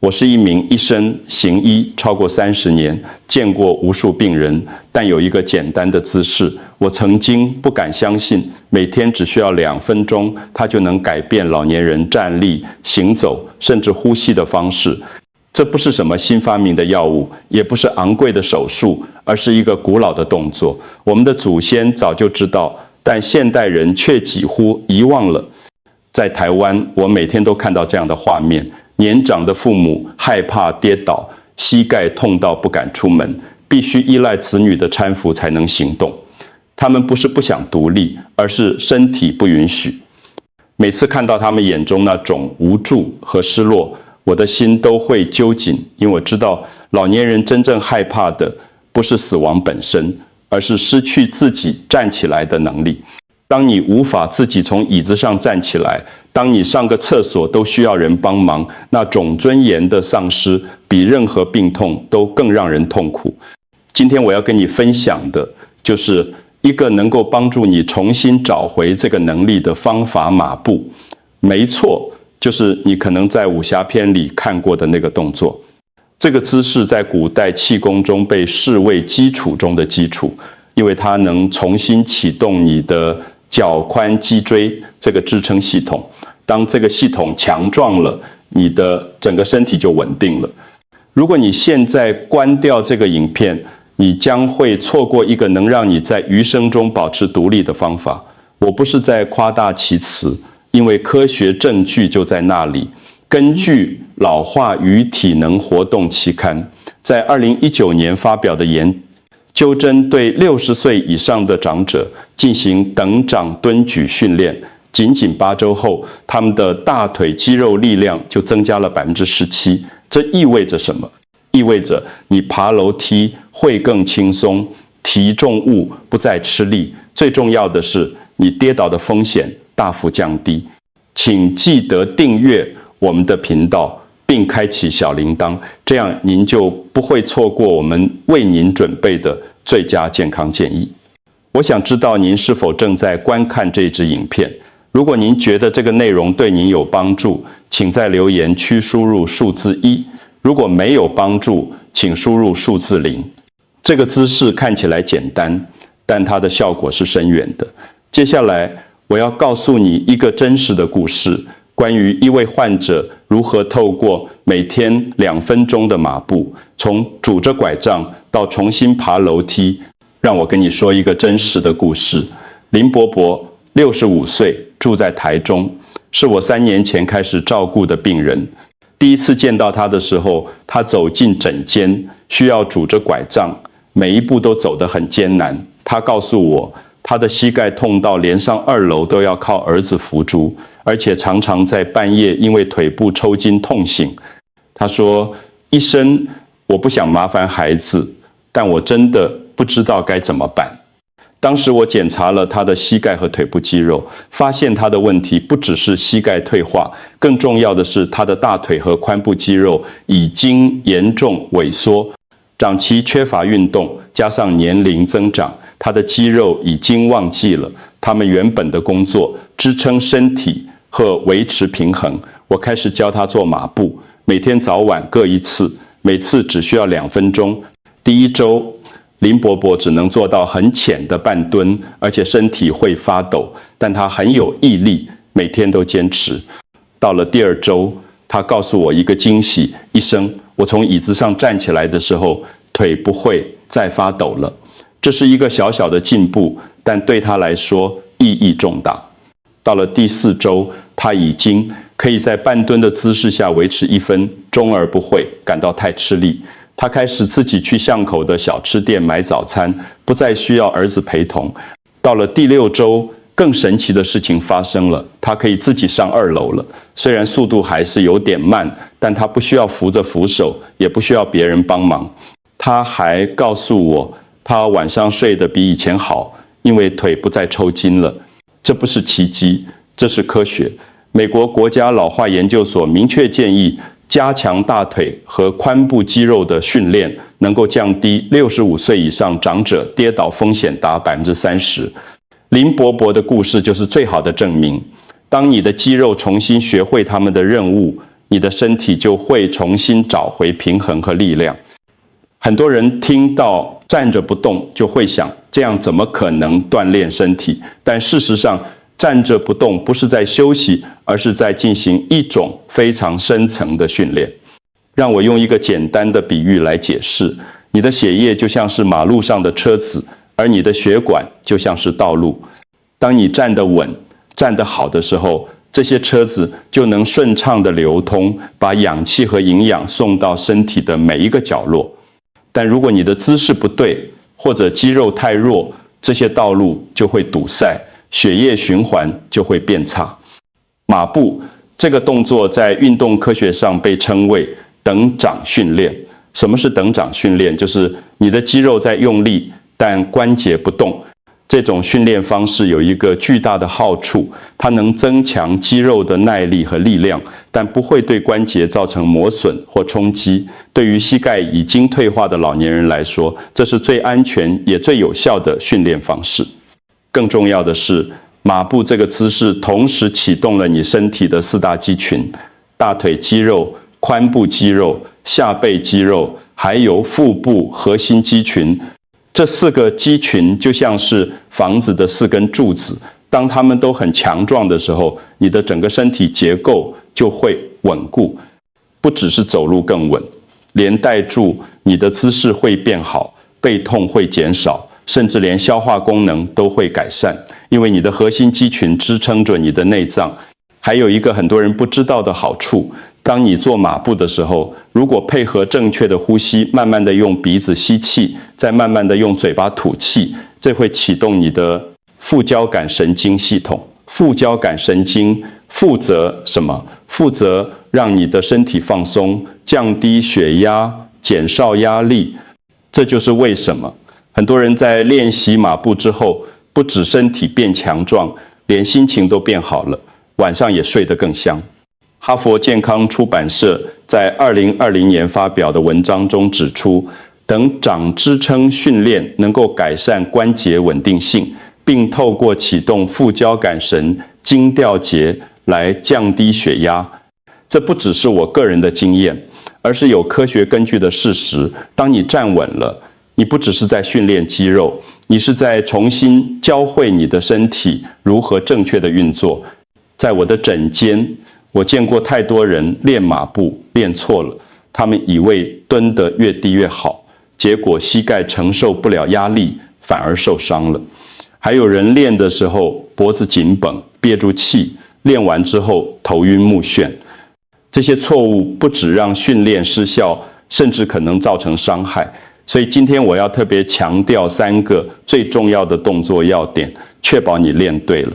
我是一名医生，行医超过30年，见过无数病人，但有一个简单的姿势，我曾经不敢相信，每天只需要2分钟，它就能改变老年人站立、行走，甚至呼吸的方式。这不是什么新发明的药物，也不是昂贵的手术，而是一个古老的动作。我们的祖先早就知道，但现代人却几乎遗忘了。在台湾，我每天都看到这样的画面。年长的父母害怕跌倒，膝盖痛到不敢出门，必须依赖子女的搀扶才能行动。他们不是不想独立，而是身体不允许。每次看到他们眼中那种无助和失落，我的心都会揪紧，因为我知道老年人真正害怕的不是死亡本身，而是失去自己站起来的能力。当你无法自己从椅子上站起来，当你上个厕所都需要人帮忙，那种尊严的丧失比任何病痛都更让人痛苦。今天我要跟你分享的就是一个能够帮助你重新找回这个能力的方法马步。没错，就是你可能在武侠片里看过的那个动作。这个姿势在古代气功中被视为基础中的基础，因为它能重新启动你的脚髋脊椎这个支撑系统。当这个系统强壮了，你的整个身体就稳定了。如果你现在关掉这个影片，你将会错过一个能让你在余生中保持独立的方法。我不是在夸大其词，因为科学证据就在那里。根据《老化与体能活动》期刊在2019年发表的研究，针对60岁以上的长者进行等长蹲举训练，仅8周后，他们的大腿肌肉力量就增加了17%。这意味着什么？意味着你爬楼梯会更轻松，提重物不再吃力，最重要的是你跌倒的风险大幅降低。请记得订阅我们的频道，并开启小铃铛，这样您就不会错过我们为您准备的最佳健康建议。我想知道您是否正在观看这支影片。如果您觉得这个内容对您有帮助，请在留言区输入数字1；如果没有帮助，请输入数字0。这个姿势看起来简单，但它的效果是深远的。接下来，我要告诉你一个真实的故事，关于一位患者如何透过每天2分钟的马步，从拄着拐杖到重新爬楼梯。让我跟你说一个真实的故事。林伯伯65岁，住在台中，是我3年前开始照顾的病人。第一次见到他的时候，他走进诊间，需要拄着拐杖，每一步都走得很艰难。他告诉我，他的膝盖痛到连上2楼都要靠儿子扶住，而且常常在半夜因为腿部抽筋痛醒。他说：“医生，我不想麻烦孩子，但我真的不知道该怎么办。”当时我检查了他的膝盖和腿部肌肉，发现他的问题不只是膝盖退化，更重要的是他的大腿和髋部肌肉已经严重萎缩，长期缺乏运动，加上年龄增长，他的肌肉已经忘记了他们原本的工作，支撑身体和维持平衡。我开始教他做马步，每天早晚各1次，每次只需要2分钟。第1周，林伯伯只能做到很浅的半蹲，而且身体会发抖，但他很有毅力，每天都坚持。到了第2周，他告诉我一个惊喜：医生，我从椅子上站起来的时候，腿不会再发抖了。这是一个小小的进步，但对他来说意义重大。到了第4周，他已经可以在半蹲的姿势下维持1分钟而不会感到太吃力。他开始自己去巷口的小吃店买早餐，不再需要儿子陪同。到了第6周，更神奇的事情发生了，他可以自己上2楼了。虽然速度还是有点慢，但他不需要扶着扶手，也不需要别人帮忙。他还告诉我，他晚上睡得比以前好，因为腿不再抽筋了。这不是奇迹，这是科学。美国国家老化研究所明确建议，加强大腿和髋部肌肉的训练，能够降低65岁以上长者跌倒风险达30%。林伯伯的故事就是最好的证明。当你的肌肉重新学会他们的任务，你的身体就会重新找回平衡和力量。很多人听到站着不动就会想，这样怎么可能锻炼身体？但事实上，站着不动不是在休息，而是在进行一种非常深层的训练。让我用一个简单的比喻来解释，你的血液就像是马路上的车子，而你的血管就像是道路。当你站得稳、站得好的时候，这些车子就能顺畅地流通，把氧气和营养送到身体的每一个角落。但如果你的姿势不对，或者肌肉太弱，这些道路就会堵塞，血液循环就会变差。马步这个动作在运动科学上被称为等长训练。什么是等长训练？就是你的肌肉在用力，但关节不动。这种训练方式有一个巨大的好处，它能增强肌肉的耐力和力量，但不会对关节造成磨损或冲击。对于膝盖已经退化的老年人来说，这是最安全也最有效的训练方式。更重要的是，马步这个姿势同时启动了你身体的4大肌群：大腿肌肉、髋部肌肉、下背肌肉，还有腹部核心肌群。这4个肌群就像是房子的4根柱子，当它们都很强壮的时候，你的整个身体结构就会稳固，不只是走路更稳，连带住你的姿势会变好，背痛会减少，甚至连消化功能都会改善，因为你的核心肌群支撑着你的内脏。还有一个很多人不知道的好处，当你做马步的时候，如果配合正确的呼吸，慢慢的用鼻子吸气，再慢慢的用嘴巴吐气，这会启动你的副交感神经系统。副交感神经负责什么？负责让你的身体放松，降低血压，减少压力。这就是为什么很多人在练习马步之后，不止身体变强壮，连心情都变好了，晚上也睡得更香。哈佛健康出版社在2020年发表的文章中指出，等长支撑训练能够改善关节稳定性，并透过启动副交感神经调节来降低血压。这不只是我个人的经验，而是有科学根据的事实。当你站稳了，你不只是在训练肌肉，你是在重新教会你的身体如何正确的运作。在我的诊间，我见过太多人练马步练错了，他们以为蹲得越低越好，结果膝盖承受不了压力，反而受伤了。还有人练的时候脖子紧绷，憋住气，练完之后头晕目眩。这些错误不只让训练失效，甚至可能造成伤害。所以今天我要特别强调3个最重要的动作要点，确保你练对了。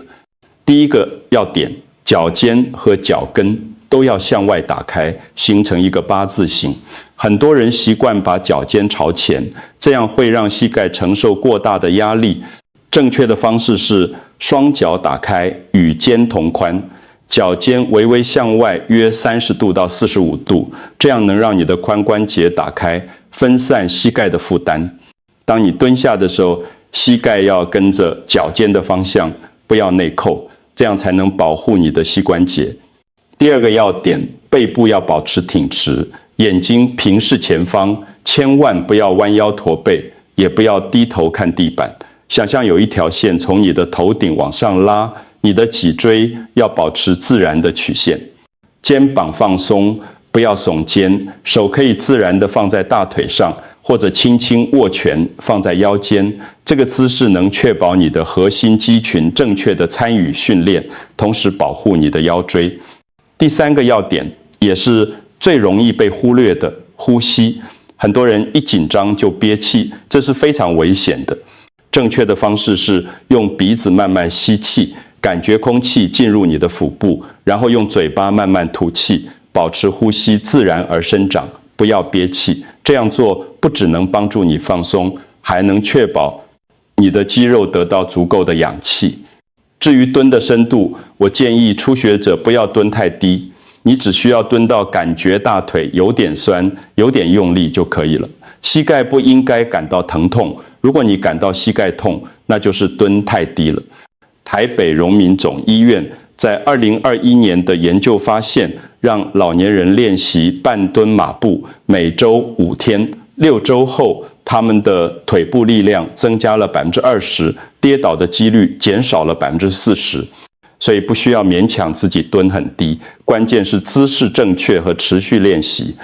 第一个要点，脚尖和脚跟都要向外打开，形成一个8字形。很多人习惯把脚尖朝前，这样会让膝盖承受过大的压力。正确的方式是双脚打开，与肩同宽，脚尖微微向外约30度到45度，这样能让你的髋关节打开，分散膝盖的负担。当你蹲下的时候，膝盖要跟着脚尖的方向，不要内扣，这样才能保护你的膝关节。第二个要点，背部要保持挺直，眼睛平视前方，千万不要弯腰驼背，也不要低头看地板。想象有一条线从你的头顶往上拉，你的脊椎要保持自然的曲线。肩膀放松，不要耸肩，手可以自然地放在大腿上，或者轻轻握拳放在腰间。这个姿势能确保你的核心肌群正确的参与训练，同时保护你的腰椎。第3个要点，也是最容易被忽略的，呼吸。很多人一紧张就憋气，这是非常危险的。正确的方式是用鼻子慢慢吸气，感觉空气进入你的腹部，然后用嘴巴慢慢吐气，保持呼吸自然而生长，不要憋气。这样做不只能帮助你放松，还能确保你的肌肉得到足够的氧气。至于蹲的深度，我建议初学者不要蹲太低，你只需要蹲到感觉大腿有点酸，有点用力就可以了。膝盖不应该感到疼痛，如果你感到膝盖痛，那就是蹲太低了。台北荣民总医院在2021年的研究发现，让老年人练习半蹲马步，每周5天，6周后，他们的腿部力量增加了20%，跌倒的几率减少了40%。所以不需要勉强自己蹲很低，关键是姿势正确和持续练习。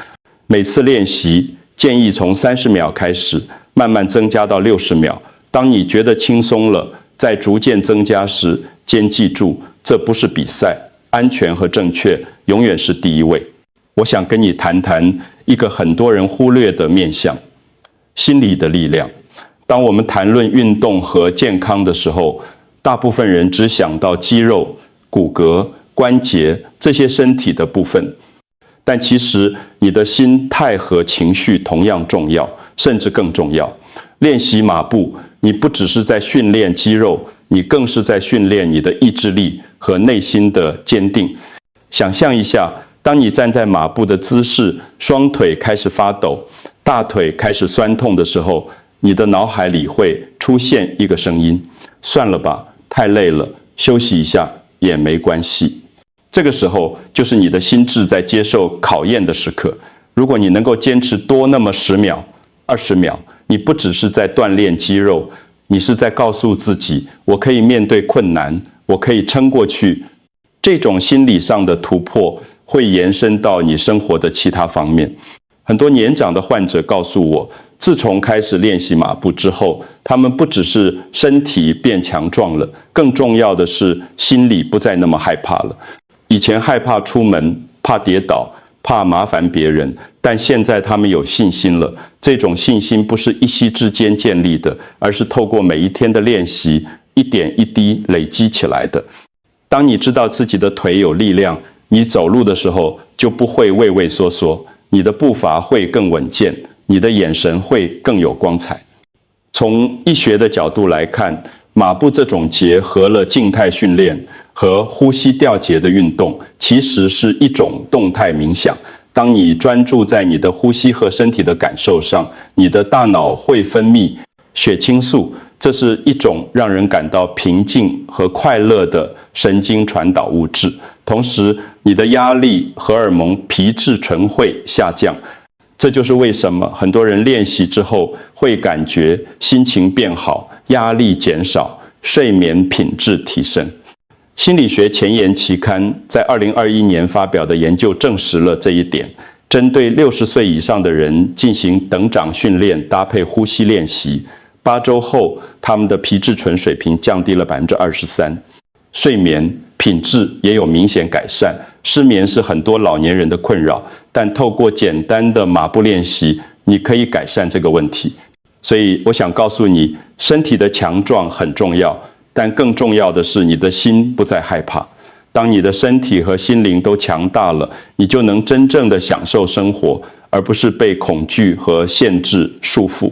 每次练习建议从30秒开始，慢慢增加到60秒。当你觉得轻松了，在逐渐增加时，先记住，这不是比赛，安全和正确永远是第一位。我想跟你谈谈一个很多人忽略的面向，心理的力量。当我们谈论运动和健康的时候，大部分人只想到肌肉、骨骼、关节这些身体的部分，但其实你的心态和情绪同样重要，甚至更重要。练习马步，你不只是在训练肌肉，你更是在训练你的意志力和内心的坚定。想象一下，当你站在马步的姿势，双腿开始发抖，大腿开始酸痛的时候，你的脑海里会出现一个声音：算了吧，太累了，休息一下也没关系。这个时候就是你的心智在接受考验的时刻。如果你能够坚持多那么10秒、20秒，你不只是在锻炼肌肉，你是在告诉自己，我可以面对困难，我可以撑过去。这种心理上的突破会延伸到你生活的其他方面。很多年长的患者告诉我，自从开始练习马步之后，他们不只是身体变强壮了，更重要的是心里不再那么害怕了。以前害怕出门，怕跌倒，怕麻烦别人，但现在他们有信心了。这种信心不是一夕之间建立的，而是透过每一天的练习，一点一滴累积起来的。当你知道自己的腿有力量，你走路的时候就不会畏畏缩缩，你的步伐会更稳健，你的眼神会更有光彩。从医学的角度来看，马步这种结合了静态训练和呼吸调节的运动，其实是一种动态冥想。当你专注在你的呼吸和身体的感受上，你的大脑会分泌血清素，这是一种让人感到平静和快乐的神经传导物质。同时，你的压力荷尔蒙皮质醇会下降。这就是为什么很多人练习之后会感觉心情变好，压力减少，睡眠品质提升。心理学前沿期刊在2021年发表的研究证实了这一点。针对60岁以上的人进行等长训练，搭配呼吸练习，8周后，他们的皮质醇水平降低了23%，睡眠品质也有明显改善。失眠是很多老年人的困扰，但透过简单的马步练习，你可以改善这个问题。所以我想告诉你，身体的强壮很重要，但更重要的是你的心不再害怕。当你的身体和心灵都强大了，你就能真正的享受生活，而不是被恐惧和限制束缚。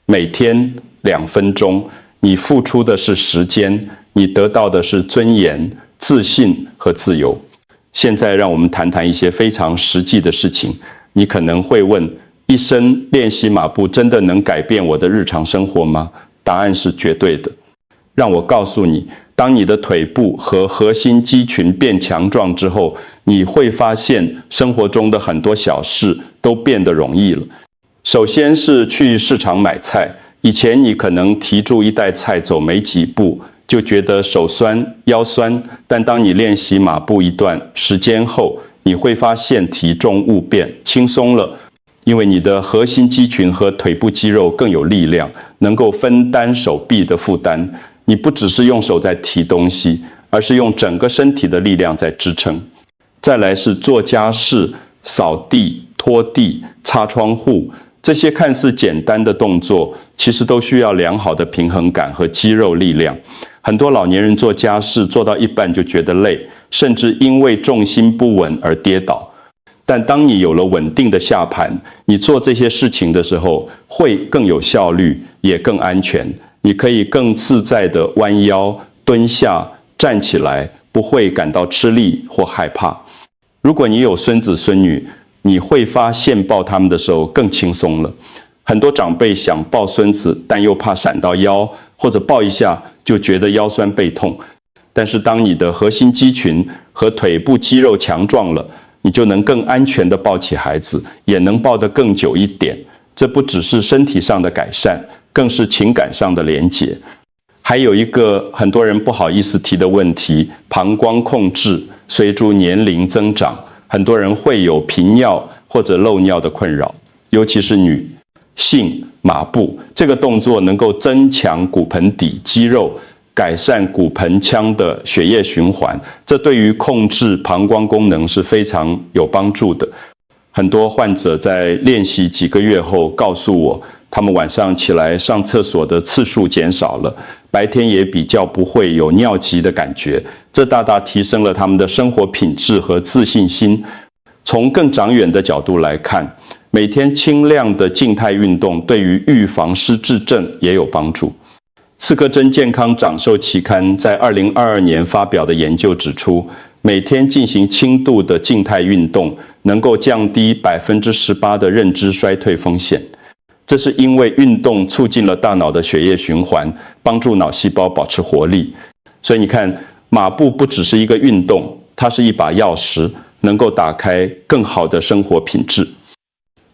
每天2分钟，你付出的是时间，你得到的是尊严、自信和自由。现在让我们谈谈一些非常实际的事情。你可能会问，一生练习马步真的能改变我的日常生活吗？答案是绝对的。让我告诉你，当你的腿部和核心肌群变强壮之后，你会发现生活中的很多小事都变得容易了。首先是去市场买菜，以前你可能提住一袋菜走没几步就觉得手酸腰酸，但当你练习马步一段时间后，你会发现体重物变，轻松了，因为你的核心肌群和腿部肌肉更有力量，能够分担手臂的负担。你不只是用手在提东西，而是用整个身体的力量在支撑。再来是做家事、扫地、拖地、擦窗户，这些看似简单的动作，其实都需要良好的平衡感和肌肉力量。很多老年人做家事做到一半就觉得累，甚至因为重心不稳而跌倒。但当你有了稳定的下盘，你做这些事情的时候会更有效率，也更安全。你可以更自在地弯腰、蹲下、站起来，不会感到吃力或害怕。如果你有孙子孙女，你会发现抱他们的时候更轻松了。很多长辈想抱孙子，但又怕闪到腰，或者抱一下就觉得腰酸背痛。但是当你的核心肌群和腿部肌肉强壮了，你就能更安全地抱起孩子，也能抱得更久一点。这不只是身体上的改善，更是情感上的连结。还有一个很多人不好意思提的问题，膀胱控制随着年龄增长，很多人会有频尿或者漏尿的困扰，尤其是女性。马步这个动作能够增强骨盆底肌肉，改善骨盆腔的血液循环，这对于控制膀胱功能是非常有帮助的。很多患者在练习几个月后告诉我，他们晚上起来上厕所的次数减少了，白天也比较不会有尿急的感觉，这大大提升了他们的生活品质和自信心。从更长远的角度来看，每天轻量的静态运动对于预防失智症也有帮助。刺客真健康长寿期刊在2022年发表的研究指出，每天进行轻度的静态运动能够降低18%的认知衰退风险。这是因为运动促进了大脑的血液循环，帮助脑细胞保持活力。所以你看，马步不只是一个运动，它是一把钥匙，能够打开更好的生活品质。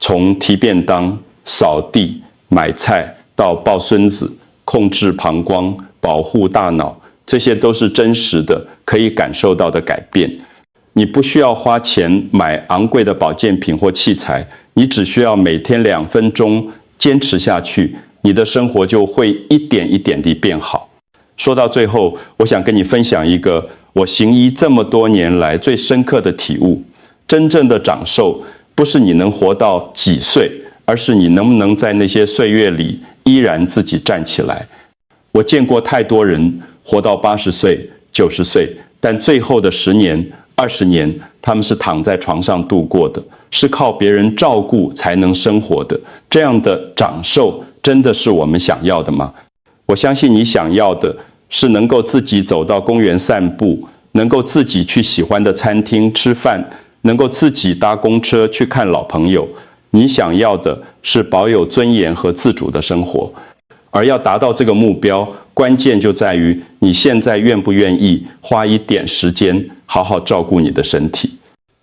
从提便当、扫地、买菜到抱孙子、控制膀胱、保护大脑，这些都是真实的，可以感受到的改变。你不需要花钱买昂贵的保健品或器材，你只需要每天2分钟坚持下去，你的生活就会一点一点地变好。说到最后，我想跟你分享一个我行医这么多年来最深刻的体悟：真正的长寿不是你能活到几岁，而是你能不能在那些岁月里依然自己站起来。我见过太多人活到80岁、90岁，但最后的10年、20年，他们是躺在床上度过的，是靠别人照顾才能生活的。这样的长寿真的是我们想要的吗？我相信你想要的是能够自己走到公园散步，能够自己去喜欢的餐厅吃饭，能够自己搭公车去看老朋友。你想要的是保有尊严和自主的生活。而要达到这个目标，关键就在于你现在愿不愿意花一点时间好好照顾你的身体。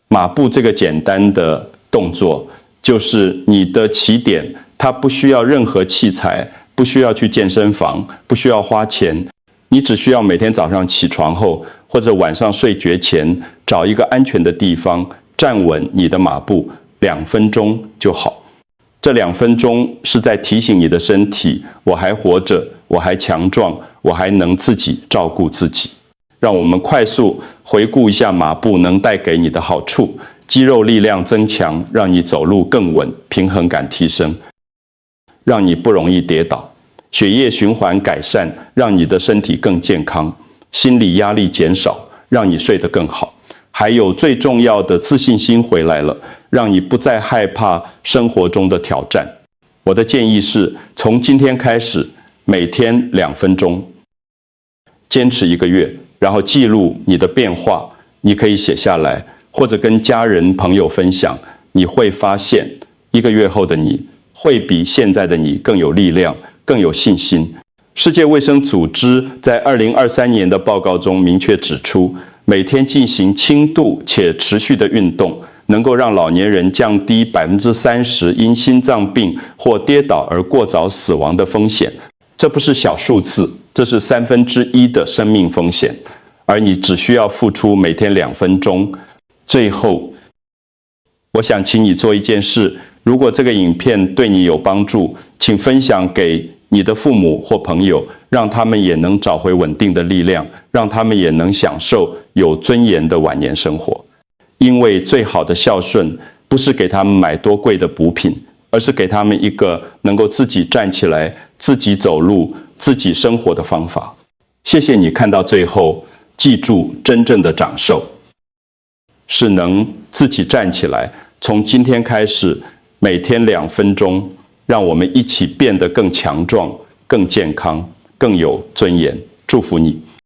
马步这个简单的动作，就是你的起点，它不需要任何器材，不需要去健身房，不需要花钱，你只需要每天早上起床后，或者晚上睡觉前，找一个安全的地方，站稳你的马步，2分钟就好。这2分钟是在提醒你的身体，我还活着，我还强壮，我还能自己照顾自己。让我们快速回顾一下马步能带给你的好处：肌肉力量增强，让你走路更稳，平衡感提升，让你不容易跌倒；血液循环改善，让你的身体更健康；心理压力减少，让你睡得更好。还有最重要的，自信心回来了，让你不再害怕生活中的挑战。我的建议是，从今天开始，每天2分钟，坚持1个月，然后记录你的变化。你可以写下来，或者跟家人朋友分享。你会发现，1个月后的你会比现在的你更有力量，更有信心。世界卫生组织在2023年的报告中明确指出，每天进行轻度且持续的运动，能够让老年人降低30%因心脏病或跌倒而过早死亡的风险。这不是小数字，这是1/3的生命风险，而你只需要付出每天2分钟。最后，我想请你做一件事，如果这个影片对你有帮助，请分享给你的父母或朋友，让他们也能找回稳定的力量，让他们也能享受有尊严的晚年生活。因为最好的孝顺不是给他们买多贵的补品，而是给他们一个能够自己站起来、自己走路、自己生活的方法。谢谢你看到最后，记住，真正的长寿是能自己站起来。从今天开始，每天2分钟，让我们一起变得更强壮、更健康、更有尊严。祝福你。